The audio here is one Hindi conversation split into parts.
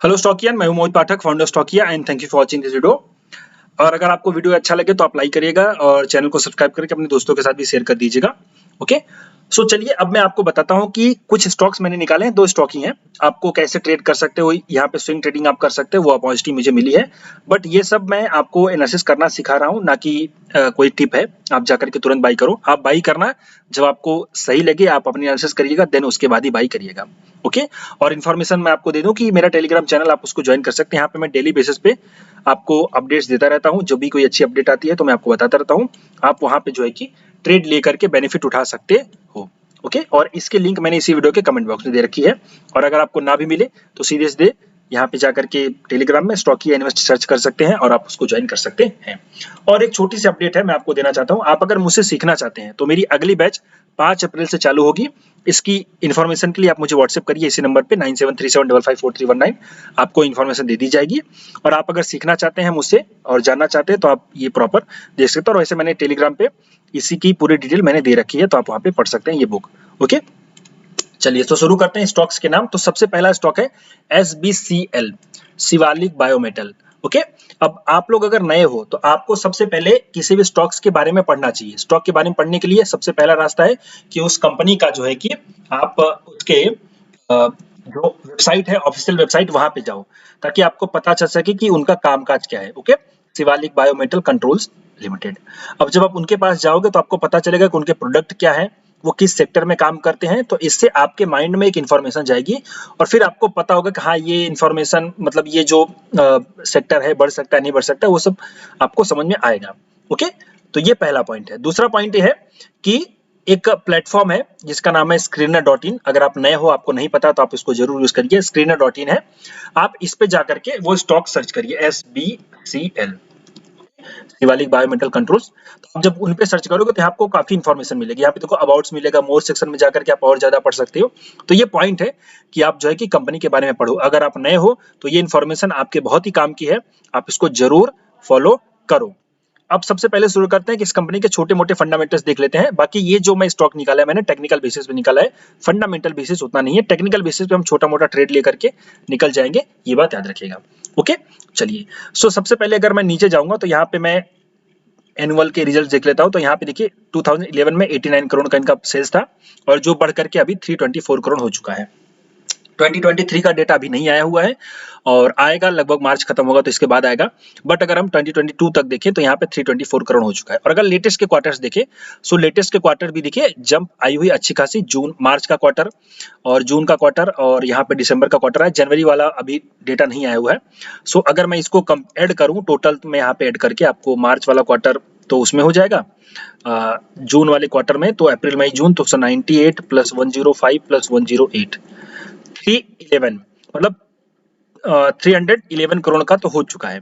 हेलो स्टॉकियन, मैं हूं Mohit Pathak, founder Stockia and thank you for watching this video. और अगर आपको वीडियो अच्छा लगे तो आप लाइक करिएगा और चैनल को सब्सक्राइब करके अपने दोस्तों के साथ भी शेयर कर दीजिएगा। ओके, सो चलिए अब मैं आपको बताता हूं कि कुछ स्टॉक्स मैंने निकाले हैं, 2 स्टॉक ही हैं। आपको कैसे ट्रेड कर सकते हो, यहाँ पे स्विंग ट्रेडिंग आप कर सकते हो, वो अपॉर्चुनिटी मुझे मिली है। बट ये सब मैं आपको एनालिसिस करना सिखा रहा हूँ, ना कि कोई टिप है आप जाकर के तुरंत बाई करो। आप बाई करना जब आपको सही लगे, आप अपनी एनालिसिस करिएगा, देन उसके बाद ही बाई करिएगा। ओके, और इन्फॉर्मेशन मैं आपको दे दूं कि मेरा टेलीग्राम चैनल आप उसको ज्वाइन कर सकते हैं। यहाँ पे मैं डेली बेसिस पे आपको अपडेट्स देता रहता हूँ। जब भी कोई अच्छी अपडेट आती है तो मैं आपको बताता रहता हूँ। आप वहाँ पे जो है कि ट्रेड लेकर के बेनिफिट उठा सकते हो। ओके, और इसके लिंक मैंने इसी वीडियो के कमेंट बॉक्स में दे रखी है। और अगर आपको ना भी मिले तो सीधे सीधे यहाँ पे जाकर के टेलीग्राम में स्टॉकिया इन्वेस्ट सर्च कर सकते हैं और आप उसको ज्वाइन कर सकते हैं। और एक छोटी सी अपडेट है, मैं आपको देना चाहता हूँ। आप अगर मुझसे सीखना चाहते हैं तो मेरी अगली बैच 5 अप्रैल से चालू होगी। इसकी इन्फॉर्मेशन के लिए आप मुझे व्हाट्सएप करिए इसी नंबर पे 9737554319। आपको इन्फॉर्मेशन दे दी जाएगी। और आप अगर सीखना चाहते हैं मुझसे और जानना चाहते हैं तो आप ये प्रॉपर देख सकते हो। और वैसे मैंने टेलीग्राम पे इसी की पूरी डिटेल मैंने दे रखी है, तो आप वहाँ पे पढ़ सकते हैं ये बुक। ओके, चलिए तो शुरू करते हैं स्टॉक्स के नाम। तो सबसे पहला स्टॉक है SBCL, शिवालिक बायोमेटल। ओके, अब आप लोग अगर नए हो तो आपको सबसे पहले किसी भी स्टॉक्स के बारे में पढ़ना चाहिए। स्टॉक के बारे में पढ़ने के लिए सबसे पहला रास्ता है कि उस कंपनी का जो है कि आप उसके जो वेबसाइट है, ऑफिशियल वेबसाइट, वहां पे जाओ, ताकि आपको पता चल सके कि उनका कामकाज क्या है। Okay, Shivalik biometal controls limited. अब जब आप उनके पास जाओगे तो आपको पता चलेगा कि उनके प्रोडक्ट क्या है, वो किस सेक्टर में काम करते हैं। तो इससे आपके माइंड में एक इन्फॉर्मेशन जाएगी और फिर आपको पता होगा कि हाँ, ये इन्फॉर्मेशन मतलब ये जो सेक्टर है बढ़ सकता है नहीं बढ़ सकता, वो सब आपको समझ में आएगा। ओके, तो ये पहला पॉइंट है। दूसरा पॉइंट ये है कि एक प्लेटफॉर्म है जिसका नाम है screener.in। अगर आप नए हो, आपको नहीं पता तो आप इसको जरूर यूज करिए। screener.in है, आप इस पे जाकर के वो स्टॉक सर्च करिए SBCL, शिवालिक बायोमेटल कंट्रोल्स। तो आप जब उन पे सर्च करोगे तो आपको काफी इंफॉर्मेशन मिलेगी। यहाँ पे देखो अबाउट्स मिलेगा, मोर सेक्शन में जाकर के आप और ज्यादा पढ़ सकते हो। तो ये पॉइंट है कि आप जो है कि कंपनी के बारे में पढ़ो। अगर आप नए हो तो ये इन्फॉर्मेशन आपके बहुत ही काम की है, आप इसको जरूर फॉलो करो। अब सबसे पहले शुरू करते हैं कि इस कंपनी के छोटे-मोटे फंडामेंटल्स देख लेते हैं। बाकी ये जो मैं स्टॉक निकाला है मैंने टेक्निकल बेसिस पे निकाला है, फंडामेंटल बेसिस उतना नहीं है। टेक्निकल बेसिस पे हम छोटा-मोटा ट्रेड लेकर के निकल जाएंगे, ये बात याद रखिएगा। ओके, चलिए। सो सबसे पहले अगर मैं नीचे जाऊंगा तो यहाँ पे मैं एनुअल के रिजल्ट देख लेता हूं। तो यहाँ पे देखिए 2011 में 89 करोड़ का इनका सेल्स था और जो बढ़ करके अभी 324 करोड़ हो चुका है। 2023 का डेटा अभी नहीं आया हुआ है और आएगा, लगभग मार्च खत्म होगा तो इसके बाद आएगा। बट अगर हम 2022 तक देखें तो यहाँ पे 324 करोड़ हो चुका है। और अगर लेटेस्ट के क्वार्टर्स देखें, सो लेटेस्ट के क्वार्टर भी देखिए जंप आई हुई अच्छी खासी। जून मार्च का क्वार्टर और जून का क्वार्टर और यहाँ पे दिसंबर का क्वार्टर है। जनवरी वाला अभी डेटा नहीं आया हुआ है। सो अगर मैं इसको कम ऐड करूँ टोटल में यहाँ पे ऐड करके आपको मार्च वाला क्वार्टर तो उसमें हो जाएगा, जून वाले क्वार्टर में तो अप्रैल मई जून तो 98 प्लस 105 प्लस 108 311, मतलब 311 करोड़ का तो हो चुका है।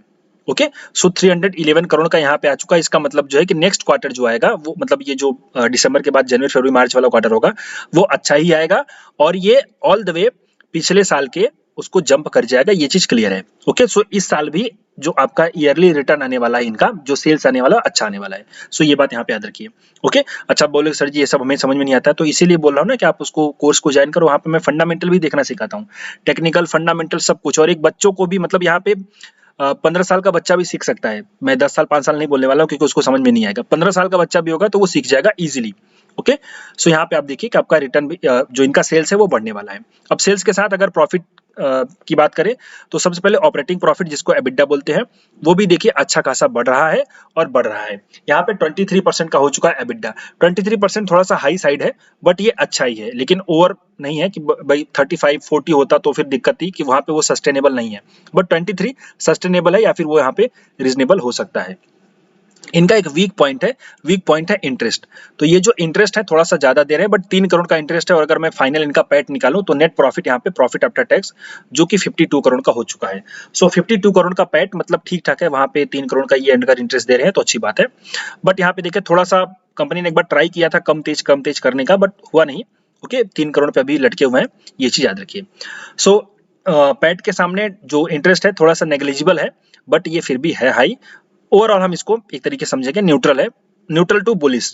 ओके, सो 311 करोड़ का यहाँ पे आ चुका है। इसका मतलब जो है कि नेक्स्ट क्वार्टर जो आएगा वो मतलब ये जो दिसंबर के बाद जनवरी फरवरी मार्च वाला क्वार्टर होगा वो अच्छा ही आएगा और ये ऑल द वे पिछले साल के उसको जंप कर जाएगा, ये चीज क्लियर है। ओके, सो इस साल भी जो आपका ईयरली रिटर्न आने वाला है, इनका जो सेल्स आने वाला अच्छा आने वाला है। सो ये बात यहाँ पे याद रखिए। ओके, अच्छा बोले सर जी ये सब हमें समझ में नहीं आता है, तो इसीलिए बोल रहा हूँ ना कि आप उसको कोर्स को ज्वाइन करो। वहाँ पे मैं फंडामेंटल भी देखना सिखाता हूँ, टेक्निकल फंडामेंटल सब कुछ। और एक बच्चों को भी मतलब यहाँ पे 15 साल का बच्चा भी सीख सकता है। मैं 10 साल 5 साल नहीं बोलने वाला हूँ क्योंकि उसको समझ में नहीं आएगा। 15 साल का बच्चा भी होगा तो वो सीख जाएगा इजीली। ओके, सो यहाँ पे आप देखिए कि आपका रिटर्न भी जो इनका सेल्स है वो बढ़ने वाला है। अब सेल्स के साथ अगर प्रॉफिट की बात करें तो सबसे पहले ऑपरेटिंग प्रॉफिट जिसको एबिटा बोलते हैं वो भी देखिए अच्छा खासा बढ़ रहा है और बढ़ रहा है। यहाँ पे 23% का हो चुका है एबिटा। 23% थोड़ा सा हाई साइड है बट ये अच्छा ही है, लेकिन ओवर नहीं है कि भाई 35-40 होता तो फिर दिक्कत थी कि वहां पे वो सस्टेनेबल नहीं है। बट 23 सस्टेनेबल है या फिर वो यहाँ पे रीजनेबल हो सकता है। इनका एक वीक पॉइंट है इंटरेस्ट। तो ये जो इंटरेस्ट है थोड़ा सा ज्यादा दे रहे हैं, बट 3 करोड़ का इंटरेस्ट है। और अगर मैं फाइनल इनका पैट निकालूं तो नेट प्रॉफिट यहाँ पे प्रॉफिट आफ्टर टैक्स जो कि 52 करोड़ का हो चुका है। सो 52 करोड़ का पैट मतलब ठीक ठाक है। वहां पे 3 करोड़ का ये अंडर इंटरेस्ट दे रहे हैं तो अच्छी बात है। बट यहाँ पे देखिए थोड़ा सा कंपनी ने एक बार ट्राई किया था कम तेज करने का, बट हुआ नहीं। ओके, 3 करोड़ पे अभी लटके हुए हैं, ये चीज याद रखिए। सो पैट के सामने जो इंटरेस्ट है थोड़ा सा नेग्लिजिबल है, बट ये फिर भी है हाई। ओवरऑल हम इसको एक तरीके समझेंगे न्यूट्रल है, न्यूट्रल टू बुलिश।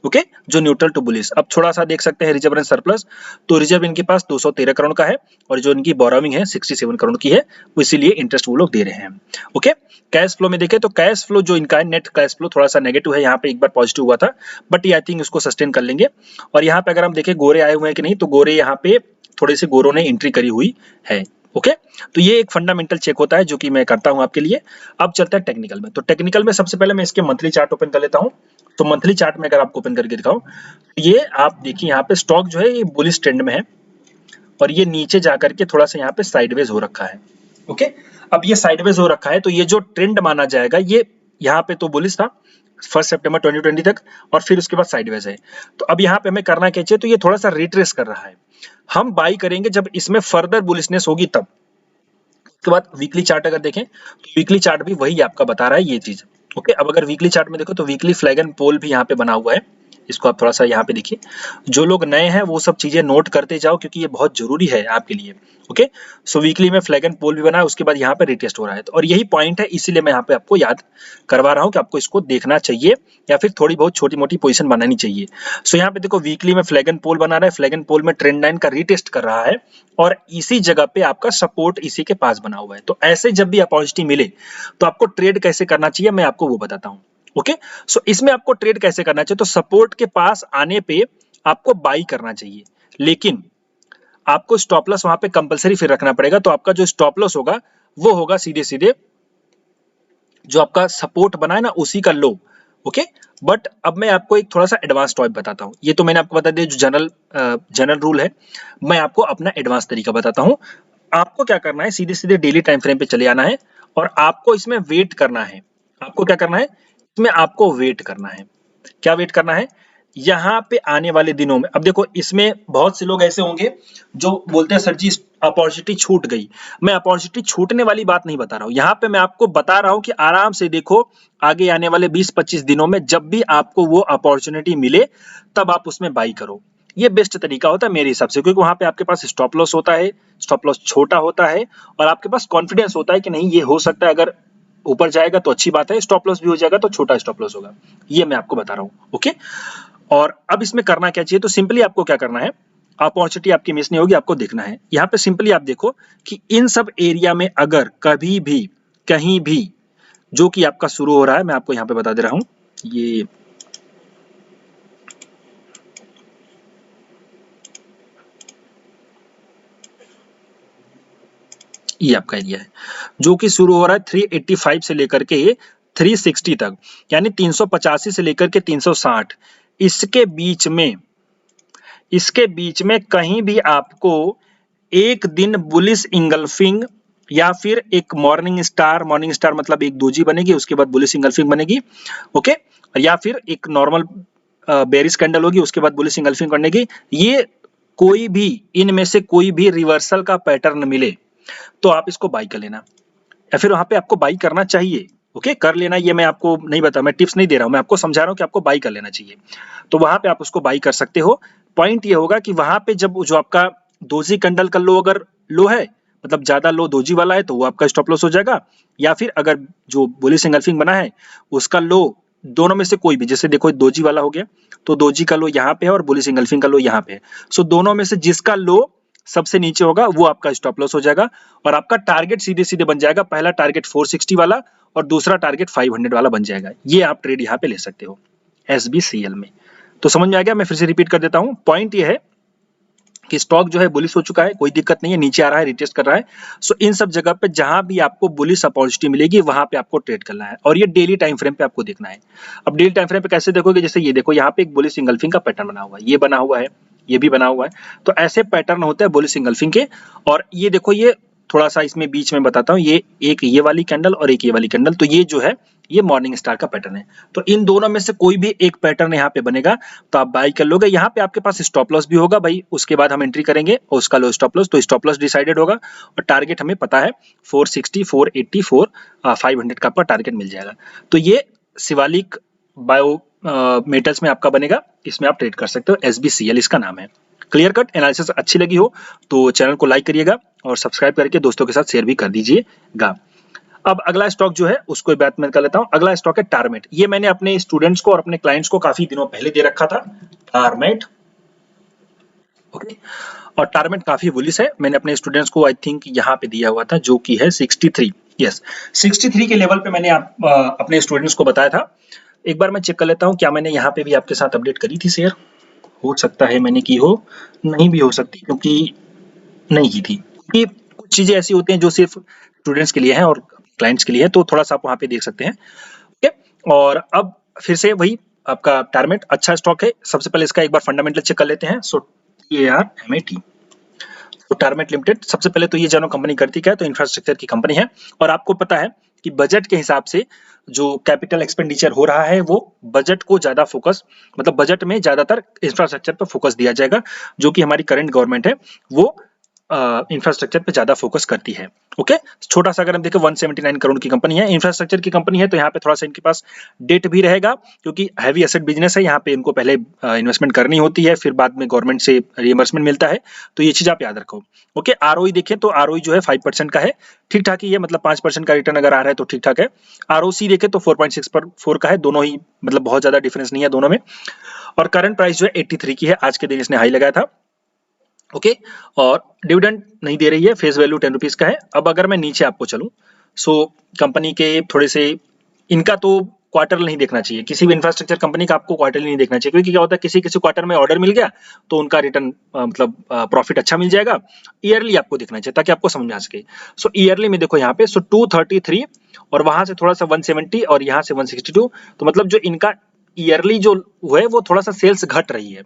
ओके, जो न्यूट्रल टू बुलिश। अब थोड़ा सा देख सकते हैं रिजर्व एंड सरप्लस, तो रिजर्व इनके पास 213 करोड़ का है और जो इनकी बोरोइंग है 67 करोड़ की है, वो इसीलिए इंटरेस्ट वो लोग दे रहे हैं। ओके, कैश फ्लो में देखें तो कैश फ्लो जो इनका है, नेट कैश फ्लो थोड़ा सा नेगेटिव है, यहाँ पे एक बार पॉजिटिव हुआ था, बट ये आई थिंक इसको सस्टेन कर लेंगे। और यहाँ पे अगर हम देखें गोरे आए हुए हैं कि नहीं, तो गोरे यहाँ पे थोड़े से गोरों ने एंट्री करी हुई है। ओके, तो ये एक फंडामेंटल चेक होता है जो कि मैं करता हूं आपके लिए। अब चलते हैं टेक्निकल में। तो टेक्निकल में सबसे पहले मैं इसके मंथली चार्ट ओपन कर लेता हूं। तो मंथली चार्ट में अगर आपको ओपन करके दिखाऊं, ये आप देखिए यहाँ पे स्टॉक जो है ये बुलिश ट्रेंड में है और ये नीचे जाकर के थोड़ा सा यहाँ पे साइडवेज हो रखा है। ओके, अब ये साइडवेज हो रखा है तो ये जो ट्रेंड माना जाएगा, ये यहाँ पे तो बुलिश था 1 सितंबर 2020 तक और फिर उसके बाद साइडवेज है। तो अब यहाँ पे हमें करना क्या चाहिए, तो ये थोड़ा सा रिट्रेस कर रहा है। हम बाई करेंगे जब इसमें फर्दर बुलिशनेस होगी तब। उसके बाद वीकली चार्ट अगर देखें तो वीकली चार्ट भी वही आपका बता रहा है ये चीज। ओके, अब अगर वीकली चार्ट में देखो तो वीकली फ्लैग एंड पोल भी यहाँ पे बना हुआ है, इसको आप थोड़ा सा यहाँ पे देखिए। जो लोग नए हैं वो सब चीजें नोट करते जाओ क्योंकि ये बहुत जरूरी है आपके लिए। ओके, सो वीकली में फ्लैग एंड पोल भी बना है, उसके बाद यहाँ पे रिटेस्ट हो रहा है। तो और यही पॉइंट है, इसीलिए मैं यहाँ पे आपको याद करवा रहा हूँ कि आपको इसको देखना चाहिए या फिर थोड़ी बहुत छोटी मोटी पोजीशन बनानी चाहिए। सो यहाँ पे देखो वीकली में फ्लैग एंड पोल बना रहा है, फ्लैग एंड पोल में ट्रेंड लाइन का रिटेस्ट कर रहा है और इसी जगह पे आपका सपोर्ट इसी के पास बना हुआ है। तो ऐसे जब भी अपॉर्चुनिटी मिले तो आपको ट्रेड कैसे करना चाहिए मैं आपको वो बताता हूँ। ओके, सो इसमें आपको ट्रेड कैसे करना चाहिए, तो सपोर्ट के पास आने पे आपको बाई करना चाहिए, लेकिन आपको स्टॉप लॉस वहां पे कंपलसरी फिर रखना पड़ेगा। तो आपका जो स्टॉप लॉस होगा वो होगा सीधे सीधे जो आपका सपोर्ट बना है ना उसी का लो। ओके, बट अब मैं आपको एक थोड़ा सा एडवांस टॉप बताता हूं। ये तो मैंने आपको बता दिया जो जनरल रूल है, मैं आपको अपना एडवांस तरीका बताता हूं। आपको क्या करना है, सीधे सीधे डेली टाइम फ्रेम पे चले आना है और आपको इसमें वेट करना है। आपको क्या करना है, इसमें आपको वेट करना है। क्या वेट करना है, यहाँ पे आने वाले दिनों में। अब देखो इसमें बहुत से लोग ऐसे होंगे जो बोलते हैं सर जी अपॉर्चुनिटी छूट गई। मैं अपॉर्चुनिटी छूटने वाली बात नहीं बता रहा हूं, यहाँ पे मैं आपको बता रहा हूं कि आराम से देखो आगे आने वाले 20-25 दिनों में जब भी आपको वो अपॉर्चुनिटी मिले तब आप उसमें बाई करो। ये बेस्ट तरीका होता है मेरे हिसाब से, क्योंकि वहां पे आपके पास स्टॉप लॉस होता है, स्टॉप लॉस छोटा होता है और आपके पास कॉन्फिडेंस होता है कि नहीं ये हो सकता है, अगर ऊपर जाएगा तो अच्छी बात है, स्टॉप लॉस भी हो जाएगा तो छोटा स्टॉप लॉस होगा। ये मैं आपको बता रहा हूँ। ओके, और अब इसमें करना क्या चाहिए, तो सिंपली आपको क्या करना है, अपॉर्चुनिटी आपकी मिस नहीं होगी, आपको देखना है। यहाँ पे सिंपली आप देखो कि इन सब एरिया में अगर कभी भी कहीं भी जो कि आपका शुरू हो रहा है, मैं आपको यहाँ पे बता दे रहा हूँ, ये आपका एरिया है जो कि शुरू हो रहा है 385 से लेकर के 360 तक, यानी 385 से लेकर के 360। इसके बीच में कहीं भी आपको एक दिन बुलिश इंगल्फिंग या फिर एक मॉर्निंग स्टार मतलब एक दोजी बनेगी, उसके बाद बुलिश इंगल्फिंग बनेगी। ओके, या फिर एक नॉर्मल बेरिश कैंडल होगी, उसके बाद बुलिश इंगल्फिंग बनेगी। ये कोई भी इनमें से कोई भी रिवर्सल का पैटर्न मिले तो आप इसको बाई कर लेना या फिर वहां पे आपको बाई करना चाहिए। ओके, कर लेना ये मैं आपको नहीं बता, मैं टिप्स नहीं दे रहा हूं, मैं आपको समझा रहा हूं कि आपको बाई कर लेना चाहिए। तो वहां पे आप उसको बाई कर सकते हो। पॉइंट ये होगा कि वहां पे जब जो आपका दोजी कैंडल का लो अगर लो है, मतलब ज्यादा लो दोजी वाला है, तो वो आपका स्टॉप लॉस हो जाएगा। या फिर अगर जो बुलिश इंगल्फिंग बना है उसका लो दोनों में से कोई भी, जैसे देखो दोजी वाला हो गया तो दोजी का लो यहाँ पे है और बुलिश इंगल्फिंग का लो यहाँ पे है, सो दोनों में से जिसका लो सबसे नीचे होगा वो आपका स्टॉप लॉस हो जाएगा और आपका टारगेट सीधे सीधे बन जाएगा। पहला टारगेट 460 वाला और दूसरा टारगेट 500 वाला बन जाएगा। ये आप ट्रेड यहाँ पे ले सकते हो SBCL में। तो समझ में आ गया, मैं फिर से रिपीट कर देता हूँ। पॉइंट ये है कि स्टॉक जो है बुलिश हो चुका है, कोई दिक्कत नहीं है, नीचे आ रहा है, रिटेस्ट कर रहा है। सो इन सब जगह पे जहां भी आपको बुलिश अपॉर्चुनिटी मिलेगी वहां पे आपको ट्रेड करना है और ये डेली टाइम फ्रेम पे आपको देखना है। अब डेली टाइम फ्रेम पे कैसे देखोगे, जैसे ये देखो यहाँ पे एक बुलिश इंगल्फिंग का पैटर्न बना हुआ है, ये बना हुआ है, ये भी बना हुआ है, तो ऐसे पैटर्न होते हैं बुलिश इंगल्फिंग के। और ये देखो ये थोड़ा सा इसमें बीच में बताता हूँ, ये एक ये वाली कैंडल और एक ये वाली कैंडल, तो ये जो है ये मॉर्निंग स्टार का पैटर्न है। तो इन दोनों में से कोई भी एक पैटर्न यहाँ पे बनेगा तो आप बाई कर लोगे। यहाँ पे आपके पास स्टॉप लॉस भी होगा भाई, उसके बाद हम एंट्री करेंगे और उसका लो स्टॉप लॉस, तो स्टॉप लॉस डिसाइडेड होगा और टारगेट हमें पता है 460, 480, 500 का आपका टारगेट मिल जाएगा। तो ये शिवालिक बायो मेटल्स में आपका बनेगा, इसमें आप ट्रेड कर सकते हो, SBCL इसका नाम है। क्लियर कट एनालिसिस अच्छी लगी हो तो चैनल को लाइक करिएगा और सब्सक्राइब करके दोस्तों के साथ शेयर भी कर दीजिएगा। अब अगला स्टॉक जो है उसको बात मैं कर लेता हूं। अगला स्टॉक है टारमेट। ये मैंने अपने स्टूडेंट्स को और अपने क्लाइंट्स को काफी दिनों पहले दे रखा था, टारमेट। ओके, और टारमेट काफी बुलिश है। मैंने अपने स्टूडेंट्स को आई थिंक यहाँ पे दिया हुआ था, जो कि है 63। यस, 63 के लेवल पे मैंने अपने स्टूडेंट्स को बताया था। एक बार मैं चेक कर लेता हूँ क्या मैंने यहाँ पे भी आपके साथ अपडेट करी थी शेयर। हो सकता है मैंने की हो, नहीं भी हो सकती, क्योंकि नहीं की थी। क्योंकि कुछ चीजें ऐसी होती हैं जो सिर्फ स्टूडेंट्स के लिए हैं और क्लाइंट्स के लिए है, तो थोड़ा सा आप वहाँ पे देख सकते हैं। ओके, और अब फिर से वही आपका टारमेट अच्छा स्टॉक है। सबसे पहले इसका एक बार फंडामेंटल चेक कर लेते हैं। सो TARMAT, तो टारमेट लिमिटेड, सबसे पहले तो ये जानो कंपनी करती क्या है, तो इंफ्रास्ट्रक्चर की कंपनी है। और आपको पता है कि बजट के हिसाब से जो कैपिटल एक्सपेंडिचर हो रहा है वो बजट को ज्यादा फोकस, मतलब बजट में ज्यादातर इंफ्रास्ट्रक्चर पर फोकस दिया जाएगा, जो कि हमारी करंट गवर्नमेंट है वो इंफ्रास्ट्रक्चर पे ज्यादा फोकस करती है। ओके, छोटा सा अगर हम देखें 179 करोड़ की कंपनी है, इंफ्रास्ट्रक्चर की कंपनी है, तो यहाँ पे थोड़ा सा इनके पास डेट भी रहेगा, क्योंकि हैवी एसेट बिजनेस है। यहाँ पे इनको पहले इन्वेस्टमेंट करनी होती है, फिर बाद में गवर्नमेंट से रिइंबर्समेंट मिलता है, तो ये चीज आप याद रखो। ओके, आरओई देखें तो आरओई जो है 5% का है, ठीक ठाक ही है, मतलब 5% का रिटर्न अगर आ रहा है तो ठीक ठाक है। आरओसी देखें तो 4.6 का है, दोनों ही मतलब बहुत ज्यादा डिफरेंस नहीं है दोनों में। और करंट प्राइस जो है 83 की है, आज के दिन इसने हाई लगाया था। ओके, और डिविडेंड नहीं दे रही है, फेस वैल्यू 10 रुपीज का है। अब अगर मैं नीचे आपको चलूं, सो कंपनी के थोड़े से, इनका तो क्वार्टर नहीं देखना चाहिए, किसी भी इंफ्रास्ट्रक्चर कंपनी का आपको क्वार्टरली नहीं देखना चाहिए, क्योंकि क्या होता है किसी किसी क्वार्टर में ऑर्डर मिल गया तो उनका रिटर्न मतलब प्रॉफिट अच्छा मिल जाएगा। ईयरली आपको देखना चाहिए ताकि आपको समझ में आ सके। सो ईयरली में देखो यहाँ पे, सो 233 और वहां से थोड़ा सा 170 और यहाँ से 162, तो मतलब जो इनका ईयरली जो है वो थोड़ा सा सेल्स घट रही है,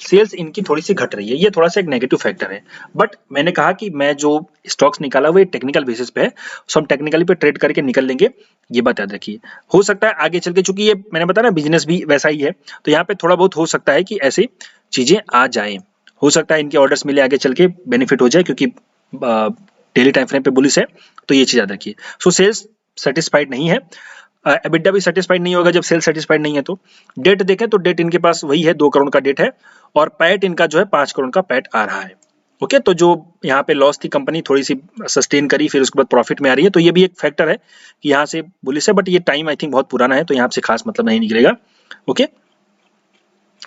सेल्स इनकी थोड़ी सी घट रही है, ये थोड़ा सा एक नेगेटिव फैक्टर है। बट मैंने कहा कि मैं जो स्टॉक्स निकाला वो टेक्निकल बेसिस पे है, सो हम टेक्निकली पे ट्रेड करके निकल लेंगे, ये बात याद रखिए। हो सकता है आगे चल के, चूंकि ये मैंने बताया ना बिजनेस भी वैसा ही है, तो यहाँ पे थोड़ा बहुत हो सकता है कि ऐसी चीजें आ जाए, हो सकता है इनके ऑर्डर्स मिले आगे चल के बेनिफिट हो जाए, क्योंकि डेली टाइम फ्रेम पे बुलिश है, तो ये चीज याद रखिए। सो सेल्स सेटिस्फाइड नहीं है, एबिटा भी सेटिस्फाइड नहीं होगा जब सेल सेटिस्फाइड नहीं है। तो डेट देखें तो डेट इनके पास वही है, 2 करोड़ का डेट है, और पैट इनका जो है 5 करोड़ का पैट आ रहा है। ओके, तो जो यहाँ पे लॉस थी कंपनी थोड़ी सी सस्टेन करी, फिर उसके बाद प्रॉफिट में आ रही है, तो ये भी एक फैक्टर है कि यहाँ से बुलिश है, बट ये टाइम आई थिंक बहुत पुराना है, तो यहाँ से खास मतलब नहीं निकलेगा। ओके,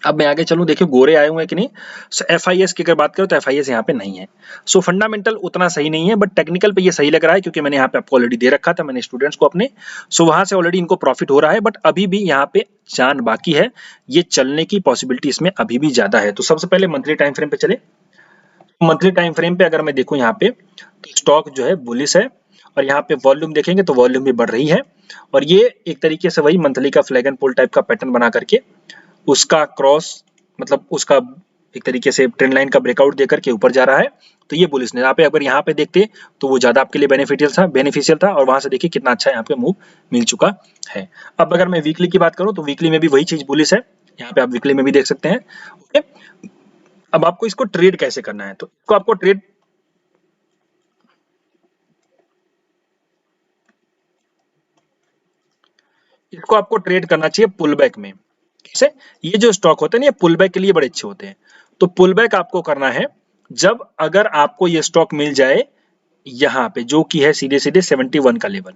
अब मैं आगे चलूं, देखिए गोरे आए हुए हैं कि नहीं। सो FIS की अगर बात करें तो FIS यहाँ पे नहीं है। सो फंडामेंटल उतना सही नहीं है, बट टेक्निकल पे ये सही लग रहा है, क्योंकि मैंने यहाँ पे आपको ऑलरेडी दे रखा था मैंने स्टूडेंट्स को अपने, सो वहां से ऑलरेडी इनको प्रॉफिट हो रहा है, बट अभी भी यहाँ पे जान बाकी है, ये चलने की पॉसिबिलिटी इसमें अभी भी ज्यादा है। तो सबसे पहले मंथली टाइम फ्रेम पे चले। मंथली टाइम फ्रेम पे अगर मैं देखूं यहाँ पे, तो स्टॉक जो है बुलिश है, और यहाँ पे वॉल्यूम देखेंगे तो वॉल्यूम भी बढ़ रही है, और ये एक तरीके से वही मंथली का फ्लैग एंड पोल टाइप का पैटर्न बना करके उसका क्रॉस, मतलब उसका एक तरीके से ट्रेंड लाइन का ब्रेकआउट देकर के ऊपर जा रहा है, तो ये बुलिश ने यहाँ पे, अगर यहाँ पे देखते तो वो ज्यादा आपके लिए बेनिफिशियल था, और वहां से देखिए कितना अच्छा यहाँ पे मूव मिल चुका है। अब अगर मैं वीकली की बात करूं तो वीकली में भी वही चीज बुलिश है, यहाँ पे आप वीकली में भी देख सकते हैं। ओके, अब आपको इसको ट्रेड कैसे करना है, तो इसको आपको ट्रेड करना चाहिए पुल बैक में। कैसे? ये जो स्टॉक होते हैं ना, ये पुल बैक के लिए बड़े अच्छे होते हैं। तो पुल बैक आपको करना है जब अगर आपको ये स्टॉक मिल जाए यहां पे, जो कि है सीधे सीधे 71 का लेवल।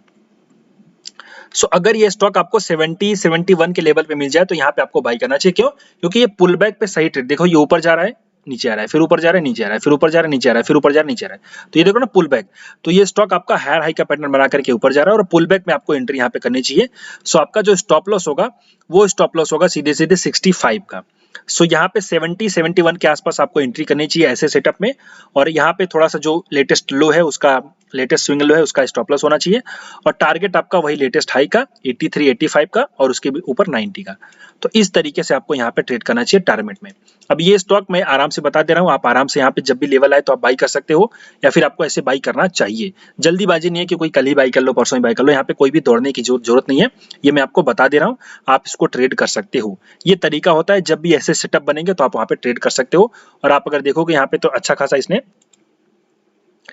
सो अगर ये स्टॉक आपको 71 के लेवल पे मिल जाए तो यहाँ पे आपको बाई करना चाहिए। क्यों? क्योंकि ये पुल बैक पे सही ट्रेड, देखो ये ऊपर जा रहा है, नीचे आ रहा है, फिर ऊपर जा रहा है, नीचे आ रहा है, फिर ऊपर जा रहा है, नीचे आ रहा है, फिर ऊपर जा रहा है, नीचे आ रहा है, तो ये देखो ना पुल बैक। तो ये स्टॉक आपका हायर हाई का पैटर्न बना करके ऊपर जा रहा है, और पुल बैक में आपको एंट्री यहाँ पे करनी चाहिए। सो आपका जो स्टॉप लॉस होगा वो स्टॉप लॉस होगा सीधे सीधे 65 का। सो यहाँ पे 71 के आसपास आपको एंट्री करनी चाहिए ऐसे सेटअप में, और यहाँ पे थोड़ा सा जो लेटेस्ट लो है उसका, लेटेस्ट स्विंग लो है उसका स्टॉप लॉस होना चाहिए, और टारगेट आपका वही लेटेस्ट हाई का 83 85 का, और उसके भी ऊपर 90 का। तो इस तरीके से आपको यहाँ पे ट्रेड करना चाहिए टारगेट में। अब ये स्टॉक मैं आराम से बता दे रहा हूँ, आप आराम से यहाँ पे जब भी लेवल आए तो आप बाई कर सकते हो, या फिर आपको ऐसे बाई करना चाहिए। जल्दीबाजी नहीं है कि कोई कल ही बाई कर लो, परसों ही बाई कर लो, यहाँ पे कोई भी दौड़ने की जरूरत नहीं है, ये मैं आपको बता दे रहा हूँ, आप इसको ट्रेड कर सकते हो। ये तरीका होता है, जब भी ऐसे सेटअप बनेंगे तो आप वहाँ पे ट्रेड कर सकते हो। और आप अगर देखोगे यहाँ पे तो अच्छा खासा इसने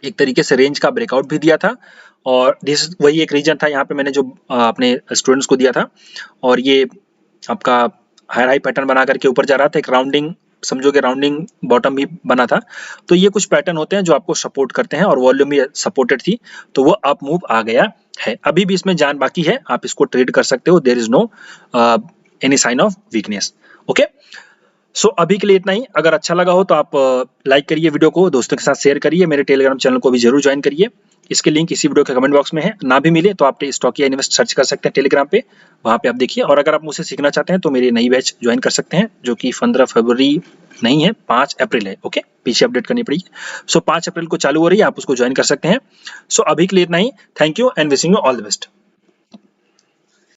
एक तरीके से रेंज का ब्रेकआउट भी दिया था, और दिस वही एक रीजन था यहाँ पे मैंने जो अपने स्टूडेंट्स को दिया था, और ये आपका हाई हाई पैटर्न बना करके ऊपर जा रहा था, एक राउंडिंग समझोगे, राउंडिंग बॉटम भी बना था। तो ये कुछ पैटर्न होते हैं जो आपको सपोर्ट करते हैं, और वॉल्यूम भी सपोर्टेड थी, तो वो अप मूव आ गया है, अभी भी इसमें जान बाकी है, आप इसको ट्रेड कर सकते हो, there is no any sign of weakness. Okay, so अभी के लिए इतना ही। अगर अच्छा लगा हो तो आप लाइक करिए वीडियो को, दोस्तों के साथ शेयर करिए, मेरे टेलीग्राम चैनल को भी जरूर ज्वाइन करिए। इसके लिंक इसी वीडियो के कमेंट बॉक्स में है, ना भी मिले तो आप स्टॉकिया इन्वेस्ट सर्च कर सकते हैं टेलीग्राम पे, वहां पे आप देखिए। और अगर आप मुझसे सीखना चाहते हैं तो मेरी नई बैच ज्वाइन कर सकते हैं, जो कि 15 फरवरी नहीं है, 5 अप्रैल है। ओके, पीछे अपडेट करनी पड़ेगी। सो 5 अप्रैल को चालू हो रही है, आप उसको ज्वाइन कर सकते हैं। सो अभी के लिए इतना ही। Thank you and wishing you all the best.